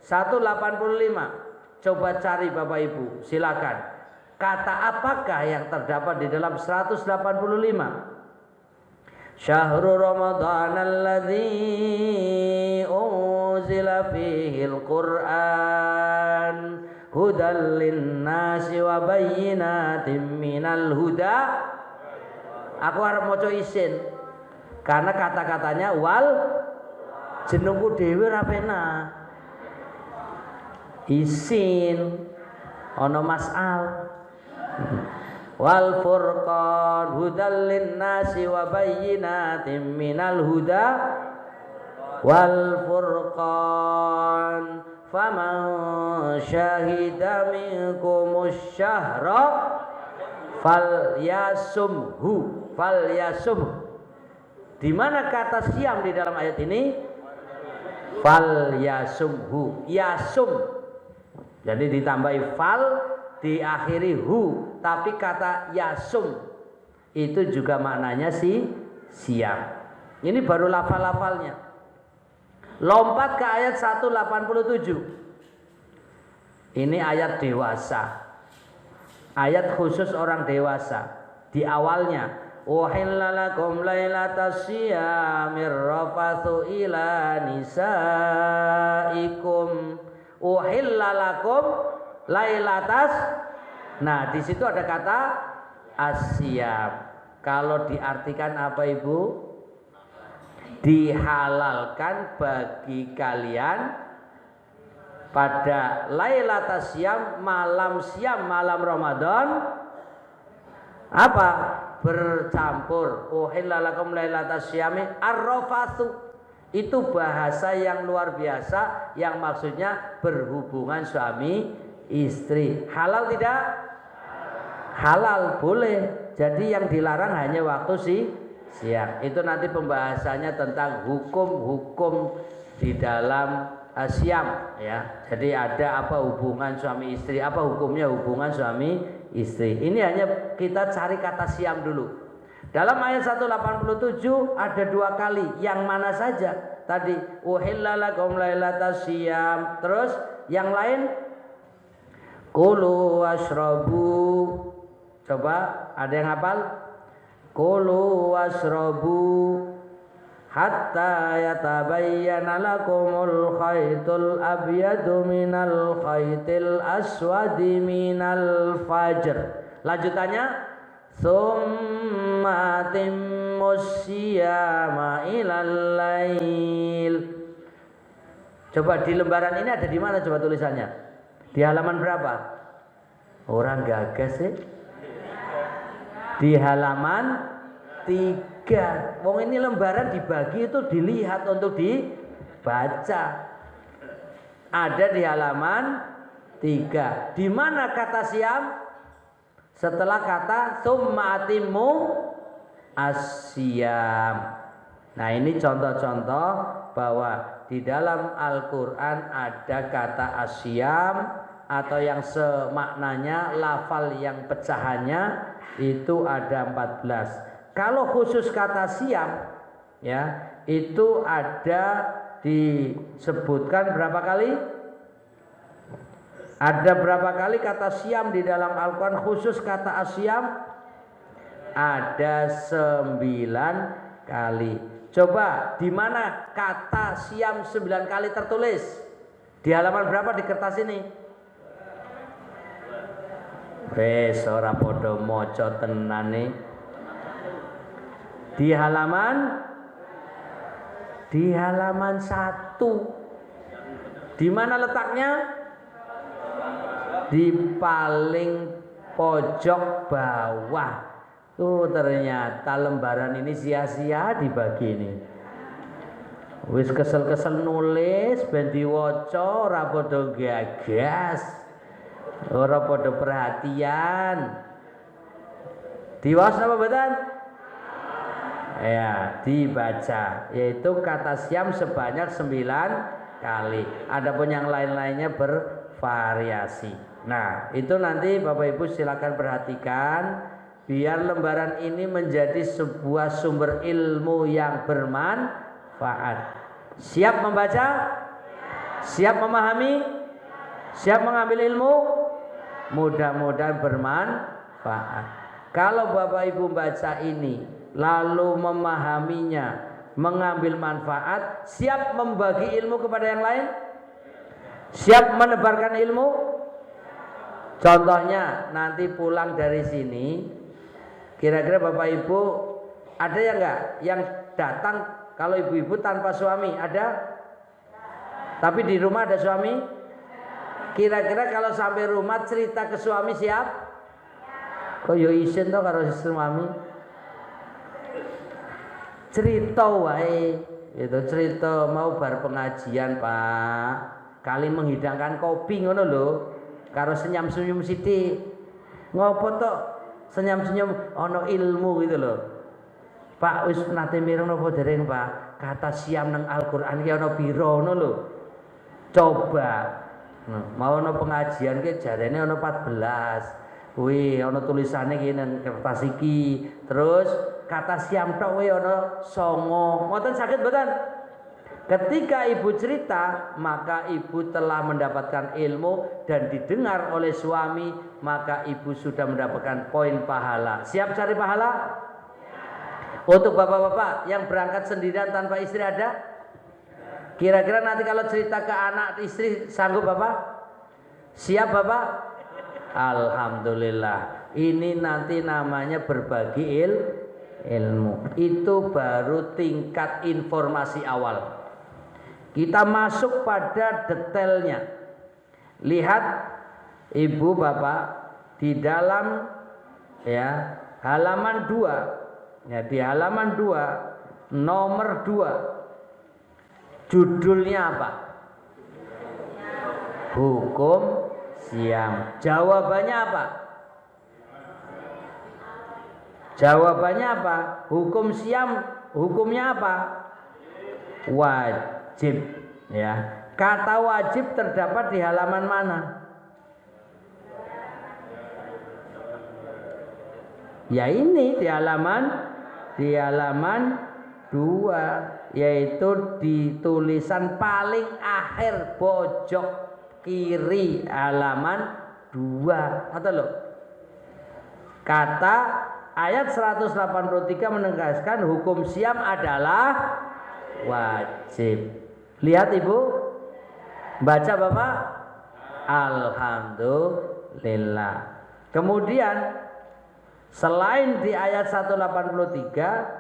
185, coba cari Bapak Ibu, silakan. Kata apakah yang terdapat di dalam 185? Syahrul Ramadan alladzi unzila fihi al-Qur'an hudal linnasi wa bayyinatin minal huda. Aku harap maca isin karena kata-katanya wal jenengku dhewe ra penak. Isin ana mas'al. Wal furqan hudal linnasi wa bayyinatin minal huda wal furqan faman syahida minkumus syahra falyasumhu. Di mana kata siam di dalam ayat ini? Falyasumhu. Yasum. Jadi ditambahi fal, diakhiri hu, tapi kata yasum itu juga maknanya siam. Ini baru lafal-lafalnya. Lompat ke ayat 187. Ini ayat dewasa, ayat khusus orang dewasa. Di awalnya, uhilla lakum lailatas syiyamir rafathu ila nisaikum. Uhilla lakum lailatas. Nah, di situ ada kata asyam. Kalau diartikan apa Ibu? Dihalalkan bagi kalian pada lailatas syiyam, malam syiyam, malam Ramadan, apa? Bercampur. Uhilla lakum lailatas syiyami ar-rafathu. Itu bahasa yang luar biasa, yang maksudnya berhubungan suami istri. Halal tidak? Halal, boleh. Jadi yang dilarang hanya waktu siang. Itu nanti pembahasannya tentang hukum-hukum di dalam siam, ya. Jadi ada apa hubungan suami istri, apa hukumnya hubungan suami istri. Ini hanya kita cari kata siam dulu. Dalam ayat 187 ada 2 kali. Yang mana saja? Tadi uhilla lakum lailatas syiyam. Terus yang lain kulu washrabu. Coba ada yang hafal? Kulu washrabu hatta yatabayyana lakumul khaytul abyadu minal khaytil aswadi minal fajr. Lanjutannya summa atimmus siyama ilal lail. Coba di lembaran ini ada di mana coba tulisannya? Di halaman berapa? Orang gagas sih. Di halaman 3. Wong ini lembaran dibagi itu dilihat untuk dibaca. Ada di halaman 3. Di mana kata siam? Setelah kata summa atimmu as-siyam. Nah, ini contoh-contoh bahwa di dalam Al-Qur'an ada kata as-siyam atau yang semaknanya lafal yang pecahannya itu ada 14. Kalau khusus kata siam ya, itu ada disebutkan berapa kali? Ada berapa kali kata siam di dalam Al-Quran khusus kata asyam? Ada 9 kali. Coba di mana kata siam 9 kali tertulis? Di halaman berapa di kertas ini? Wes ora padha maca tenane. Di halaman 1. Di mana letaknya? Di paling pojok bawah. Ternyata lembaran ini sia-sia dibagi ini. Wis kesel-kesel nulis ben diwaca ora padha gagas. Ora padha perhatian. Diwas apa mboten? Ya, dibaca, yaitu kata siam sebanyak 9 kali. Adapun yang lain-lainnya bervariasi. Nah, itu nanti Bapak Ibu silakan perhatikan biar lembaran ini menjadi sebuah sumber ilmu yang bermanfaat. Siap membaca? Siap memahami? Siap mengambil ilmu? Mudah-mudahan bermanfaat. Kalau Bapak Ibu baca ini lalu memahaminya, mengambil manfaat, siap membagi ilmu kepada yang lain? Siap menebarkan ilmu? Contohnya nanti pulang dari sini, kira-kira Bapak Ibu ada ya enggak yang datang kalau ibu-ibu tanpa suami? Ada? Tapi di rumah ada suami? Kira-kira kalau sampai rumah cerita ke suami siap? Kok yo isin to karo suami? Cerita wae, itu cerita mau bar pengajian Pak, kali menghidangkan kopi ngono lho, karo senyum-senyum sithik. Ngopo tok senyum-senyum ana ilmu gitu lho. Pak wis nate mireng napa dereng Pak? Kata siam nang Al-Qur'an ki ana pira ngono lho. Coba. Mau ana pengajian ki jarene ana 14. Wih, ana tulisane ki nang kertas iki. Terus kata siam tok we ana 9. Mboten saged mboten? Ketika ibu cerita, maka ibu telah mendapatkan ilmu dan didengar oleh suami, maka ibu sudah mendapatkan poin pahala. Siap cari pahala? Untuk bapak-bapak yang berangkat sendirian tanpa istri ada? Kira-kira nanti kalau cerita ke anak istri sanggup bapak? Siap bapak? Alhamdulillah. Ini nanti namanya berbagi ilmu. Itu baru tingkat informasi awal. Kita masuk pada detailnya. Lihat ibu bapak di dalam ya halaman 2. Ya, di halaman 2 nomor 2. Judulnya apa? Hukum siam. Jawabannya apa? Jawabannya apa? Hukum siam hukumnya apa? Wajib, ya. Kata wajib terdapat di halaman mana? Ya ini di halaman 2, yaitu di tulisan paling akhir pojok kiri halaman 2. Atau loh. Kata ayat 183 menegaskan hukum siam adalah wajib. Lihat Ibu, baca Bapak, alhamdulillah. Kemudian selain di ayat 183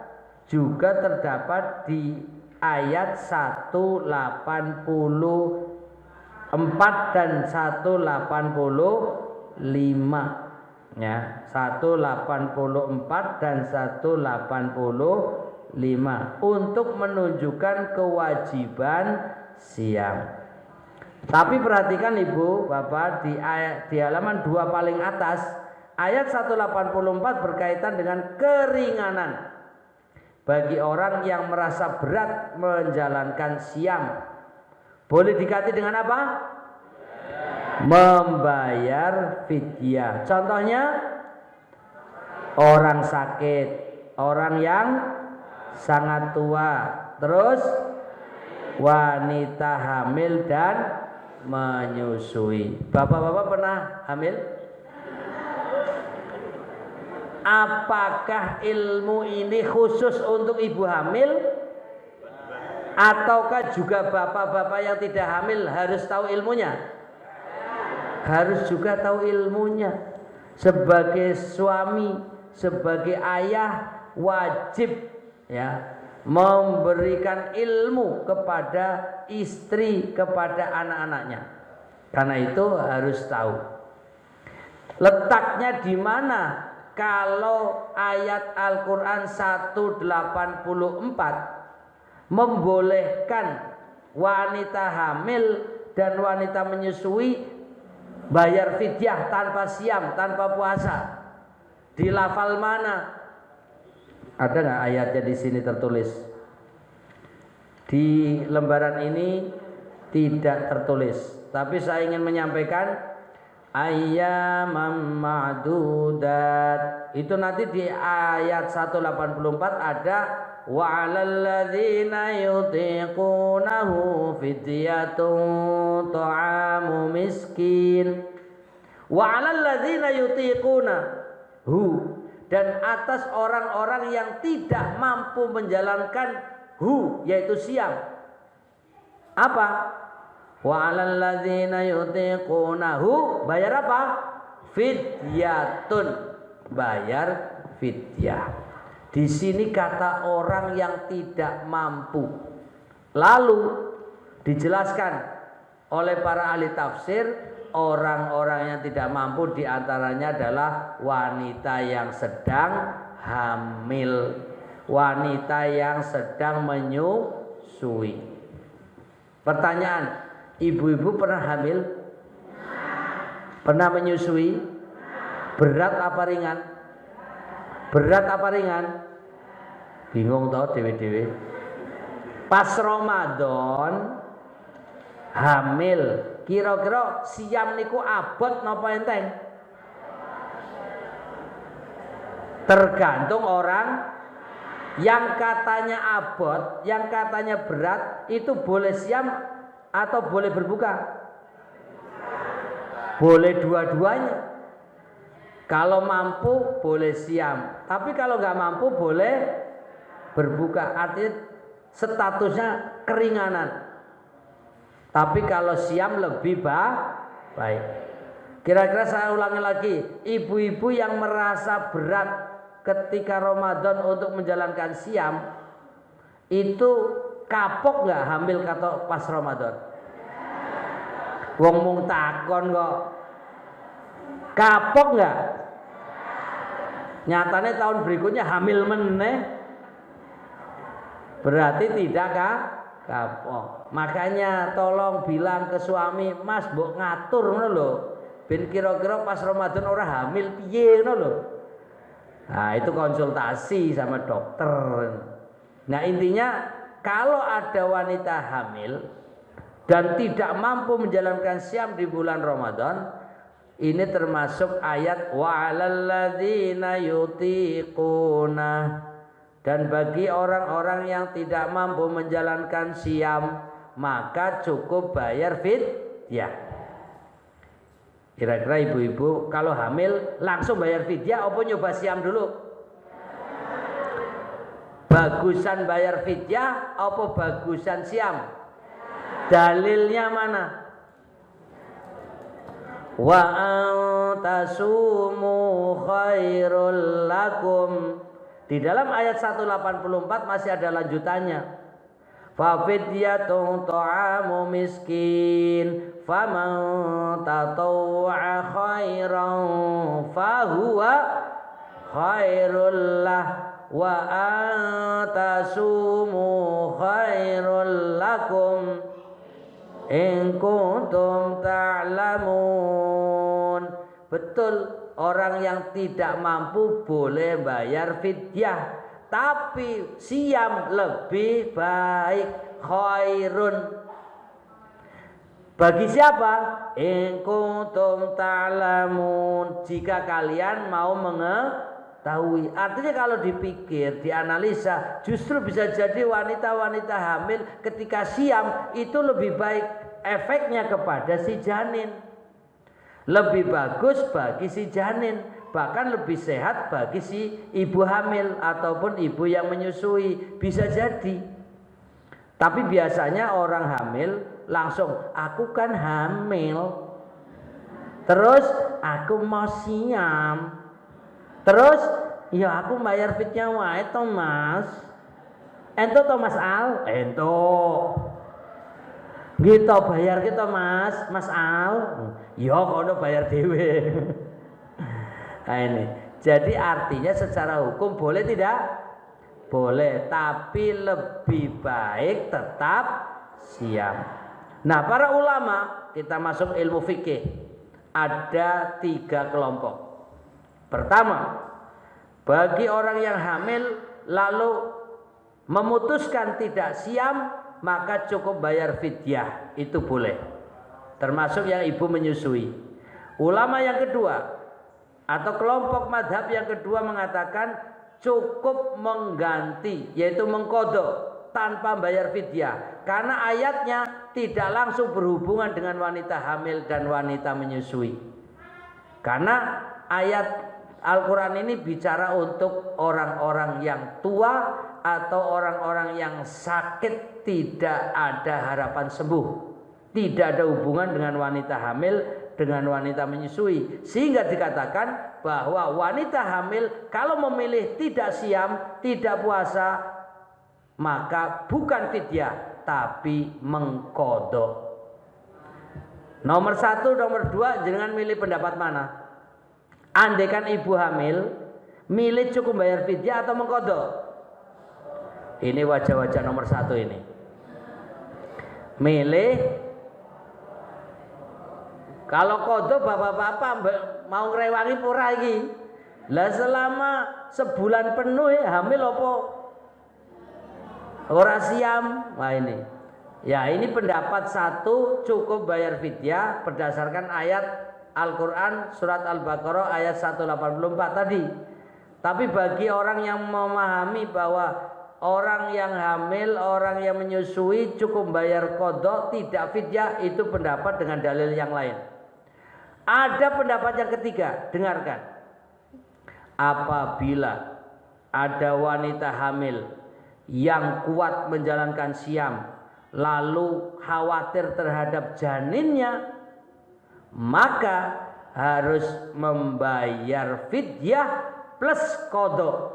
juga terdapat di ayat 184 dan 185 ya, 184 dan 185 untuk menunjukkan kewajiban siam. Tapi perhatikan Ibu, Bapak, di halaman 2 paling atas ayat 184 berkaitan dengan keringanan bagi orang yang merasa berat menjalankan siam. Boleh diganti dengan apa? Membayar fidyah. Contohnya orang sakit, orang yang sangat tua, terus wanita hamil dan menyusui. Bapak-bapak pernah hamil? Apakah ilmu ini khusus untuk ibu hamil? Ataukah juga bapak-bapak yang tidak hamil harus tahu ilmunya? Harus juga tahu ilmunya. Sebagai suami, sebagai ayah wajib ya memberikan ilmu kepada istri, kepada anak-anaknya. Karena itu harus tahu. Letaknya di mana? Kalau ayat Al-Quran 184 membolehkan wanita hamil dan wanita menyusui bayar fidyah tanpa siam, tanpa puasa. Di lafal mana? Ada nggak ayatnya di sini tertulis? Di lembaran ini tidak tertulis, tapi saya ingin menyampaikan ayyamam ma'dudat. Itu nanti di ayat 184 ada wa 'alal ladzina yutiqunahu fidyatun ta'amu miskin. Wa 'alal ladzina yutiqunahu, dan atas orang-orang yang tidak mampu menjalankan yaitu siam. Apa? Wa 'alal ladzina yutiqunahu, bayar apa? Fidyatun, bayar fidyah. Di sini kata orang yang tidak mampu. Lalu dijelaskan oleh para ahli tafsir, orang-orang yang tidak mampu diantaranya adalah wanita yang sedang hamil, wanita yang sedang menyusui. Pertanyaan, ibu-ibu pernah hamil? Pernah menyusui? Berat apa ringan? Berat apa ringan? Bingung tau dewe-dewe. Pas Ramadan hamil, kira-kira siam niku abot napa enteng? Tergantung orang. Yang katanya abot, yang katanya berat, itu boleh siam atau boleh berbuka? Boleh dua-duanya. Kalau mampu boleh siam, tapi kalau nggak mampu boleh berbuka. Artinya statusnya keringanan. Tapi kalau siam lebih baik. Kira-kira saya ulangi lagi, ibu-ibu yang merasa berat ketika Ramadan untuk menjalankan siam, itu kapok nggak hamil kata pas Ramadan? Wong mung takon kok. Kapok nggak? Nyatanya tahun berikutnya hamil meneh. Berarti tidak kapok. Makanya tolong bilang ke suami, Mas mbok ngatur ngono lho. Ben kira-kira pas Ramadan ora hamil piye ngono lho. Nah, itu konsultasi sama dokter. Nah, intinya kalau ada wanita hamil dan tidak mampu menjalankan siam di bulan Ramadan, ini termasuk ayat wa 'alal ladzina yutiquna, dan bagi orang-orang yang tidak mampu menjalankan siam maka cukup bayar fidyah. Kira-kira ibu-ibu kalau hamil langsung bayar fidyah apa nyoba siam dulu? Bagusan bayar fidyah apa bagusan siam? Dalilnya mana? Wa antasumu khairul lakum. Di dalam ayat 184 masih ada lanjutannya. Fa fidyatun ta'amu miskin faman tatawwa'a khairan fahuwa khairul lah wa antasumu khairul lakum in kuntum ta'lamun. Betul, orang yang tidak mampu boleh bayar fidyah, tapi siam lebih baik, khairun. Bagi siapa? In kuntum ta'lamun, jika kalian mau mengetahui. Artinya kalau dipikir, dianalisa, justru bisa jadi wanita-wanita hamil ketika siam itu lebih baik efeknya kepada si janin. Lebih bagus bagi si janin, bahkan lebih sehat bagi si ibu hamil ataupun ibu yang menyusui, bisa jadi. Tapi biasanya orang hamil langsung, aku kan hamil, terus aku mau siam, terus ya aku bayar fitnya wae to Mas. Ento to Mas Al, ento. Gitu bayar kita Mas Al. Ya kono bayar dhewe. Nah ini. Jadi artinya secara hukum boleh tidak? Boleh, tapi lebih baik tetap siam. Nah, para ulama, kita masuk ilmu fikih, ada 3 kelompok. Pertama, bagi orang yang hamil lalu memutuskan tidak siam, maka cukup bayar fidyah, itu boleh. Termasuk yang ibu menyusui. Ulama yang kedua atau kelompok madhab yang kedua mengatakan cukup mengganti, yaitu mengkodok tanpa bayar fidyah, karena ayatnya tidak langsung berhubungan dengan wanita hamil dan wanita menyusui. Karena ayat Al-Quran ini bicara untuk orang-orang yang tua atau orang-orang yang sakit, tidak ada harapan sembuh, tidak ada hubungan dengan wanita hamil dengan wanita menyusui, sehingga dikatakan bahwa wanita hamil kalau memilih tidak siam, tidak puasa, maka bukan fidyah tapi mengkodok. Nomor 1, nomor 2, jangan milih pendapat mana? Andaikan ibu hamil, milih cukup bayar fidyah atau mengkodok? Ini wajah-wajah nomor 1 ini. Milih. Kalau kodok bapak-bapak mau ngrewangi pura iki. Lah selama sebulan penuh hamil apa? Ora siam. Wah ini. Ya ini pendapat 1 cukup bayar fidyah berdasarkan ayat Al-Quran surat Al-Baqarah ayat 184 tadi. Tapi bagi orang yang memahami bahwa orang yang hamil, orang yang menyusui cukup bayar kodok, tidak fidyah, itu pendapat dengan dalil yang lain. Ada pendapat yang ketiga, dengarkan. Apabila ada wanita hamil yang kuat menjalankan siam, lalu khawatir terhadap janinnya, maka harus membayar fidyah plus kodok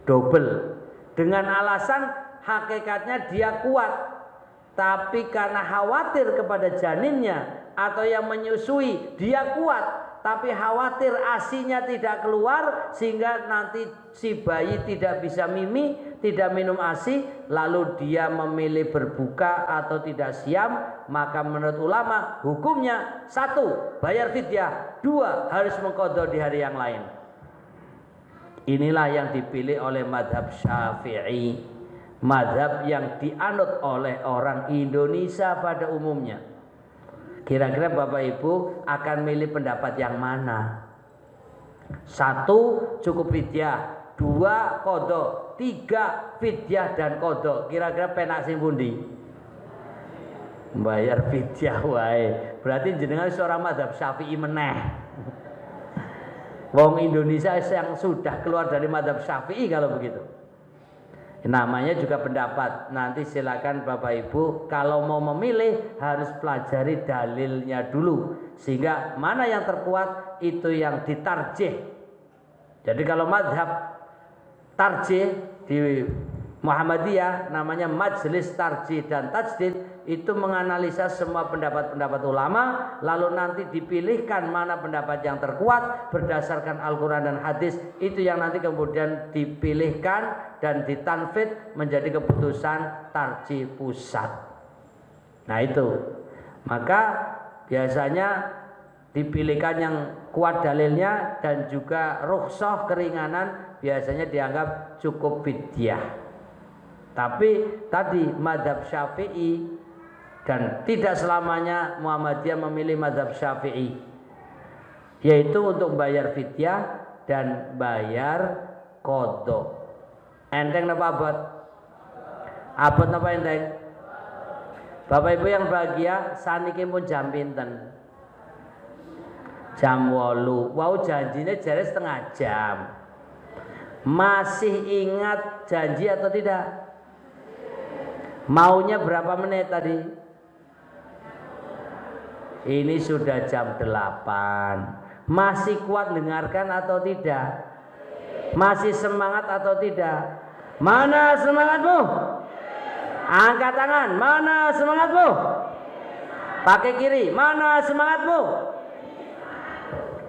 double, dengan alasan hakikatnya dia kuat, tapi karena khawatir kepada janinnya atau yang menyusui, dia kuat tapi khawatir ASInya tidak keluar sehingga nanti si bayi tidak bisa mimi, tidak minum ASI, lalu dia memilih berbuka atau tidak siam, maka menurut ulama hukumnya 1 bayar fidyah, 2 harus mengqadha di hari yang lain. Inilah yang dipilih oleh madhab Syafi'i, madhab yang dianut oleh orang Indonesia pada umumnya. Kira-kira Bapak Ibu akan milih pendapat yang mana? 1 cukup fidyah, 2 qadha, 3 fidyah dan qadha. Kira-kira penak sing pundi? Bayar fidyah wae. Berarti jenengan seorang madhab Syafi'i meneh. Wong Indonesia yang sudah keluar dari madhab Syafi'i kalau begitu. Namanya juga pendapat. Nanti silakan Bapak Ibu kalau mau memilih harus pelajari dalilnya dulu, sehingga mana yang terkuat itu yang ditarjih. Jadi kalau madhab tarjih di Muhammadiyah namanya majelis tarjih dan tajdid, itu menganalisa semua pendapat-pendapat ulama, lalu nanti dipilihkan mana pendapat yang terkuat berdasarkan Al-Quran dan hadis, itu yang nanti kemudian dipilihkan dan ditanfid menjadi keputusan tarjih pusat. Nah itu, maka biasanya dipilihkan yang kuat dalilnya dan juga rukhsah keringanan biasanya dianggap cukup fidyah. Tapi tadi mazhab Syafi'i, dan tidak selamanya Muhammadiyah memilih mazhab Syafi'i, yaitu untuk bayar fidyah dan bayar qadha. Enteng napa abot? Abot napa enteng? Bapak Ibu yang bahagia, saniki pun jam pinten? Jam 8. Wau janjine jare setengah jam. Masih ingat janji atau tidak? Maunya berapa menit tadi? Ini sudah jam 8. Masih kuat dengarkan atau tidak? Masih semangat atau tidak? Mana semangatmu? Angkat tangan. Mana semangatmu? Pakai kiri. Mana semangatmu?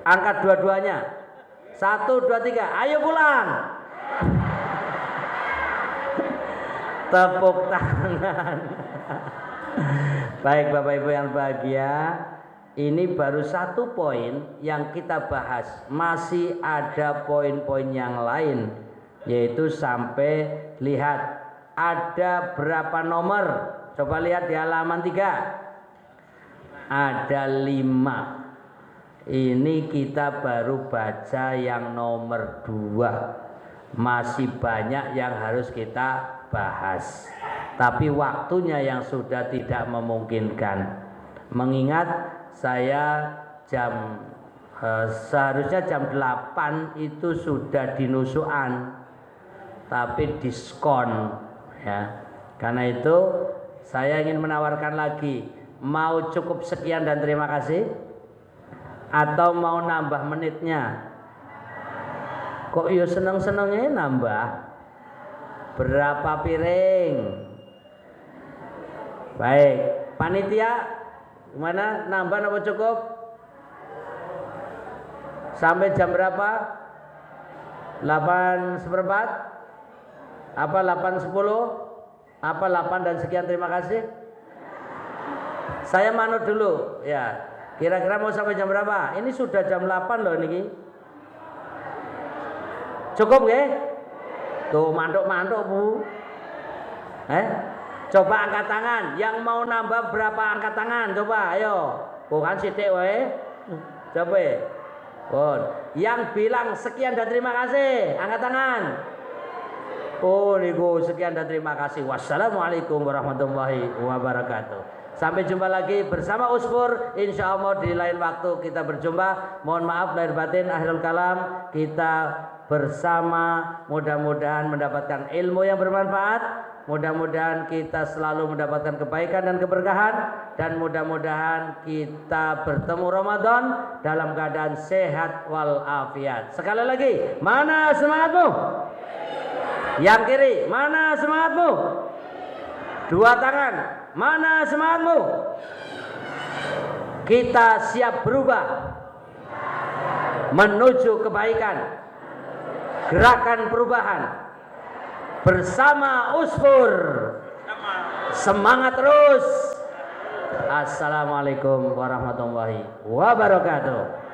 Angkat dua-duanya. 1, 2, 3. Ayo pulang. Tepuk tangan. Baik Bapak Ibu yang bahagia, ini baru satu poin yang kita bahas. Masih ada poin-poin yang lain, yaitu sampai lihat ada berapa nomor. Coba lihat di halaman 3. Ada 5. Ini kita baru baca yang nomor 2. Masih banyak yang harus kita bahas, tapi waktunya yang sudah tidak memungkinkan. Mengingat saya seharusnya jam 8 itu sudah dinusukan, tapi diskon ya. Karena itu saya ingin menawarkan lagi, mau cukup sekian dan terima kasih, atau mau nambah menitnya? Kok yo seneng-senengnya nambah? Berapa piring? Baik, panitia gimana? Nambah apa cukup? Sampai jam berapa? 8:15? Apa 8:10? Apa 8 dan sekian terima kasih? Saya manut dulu ya. Kira-kira mau sampai jam berapa? Ini sudah jam 8 loh niki. Cukup nggih? Tuh mantuk-mantuk Bu. Coba angkat tangan. Yang mau nambah berapa angkat tangan? Coba ayo. Bukan sithik wae. Coba. Pun. Yang bilang sekian dan terima kasih, angkat tangan. Oh niku sekian dan terima kasih. Wassalamualaikum warahmatullahi wabarakatuh. Sampai jumpa lagi bersama Usfur. Insya Allah di lain waktu kita berjumpa. Mohon maaf lahir batin, akhirul kalam. Kita bersama mudah-mudahan mendapatkan ilmu yang bermanfaat. Mudah-mudahan kita selalu mendapatkan kebaikan dan keberkahan. Dan mudah-mudahan kita bertemu Ramadan dalam keadaan sehat walafiat. Sekali lagi, mana semangatmu? Yang kiri, mana semangatmu? Dua tangan, mana semangatmu? Kita siap berubah menuju kebaikan. Gerakan perubahan bersama Usfur. Semangat terus. Assalamualaikum warahmatullahi wabarakatuh.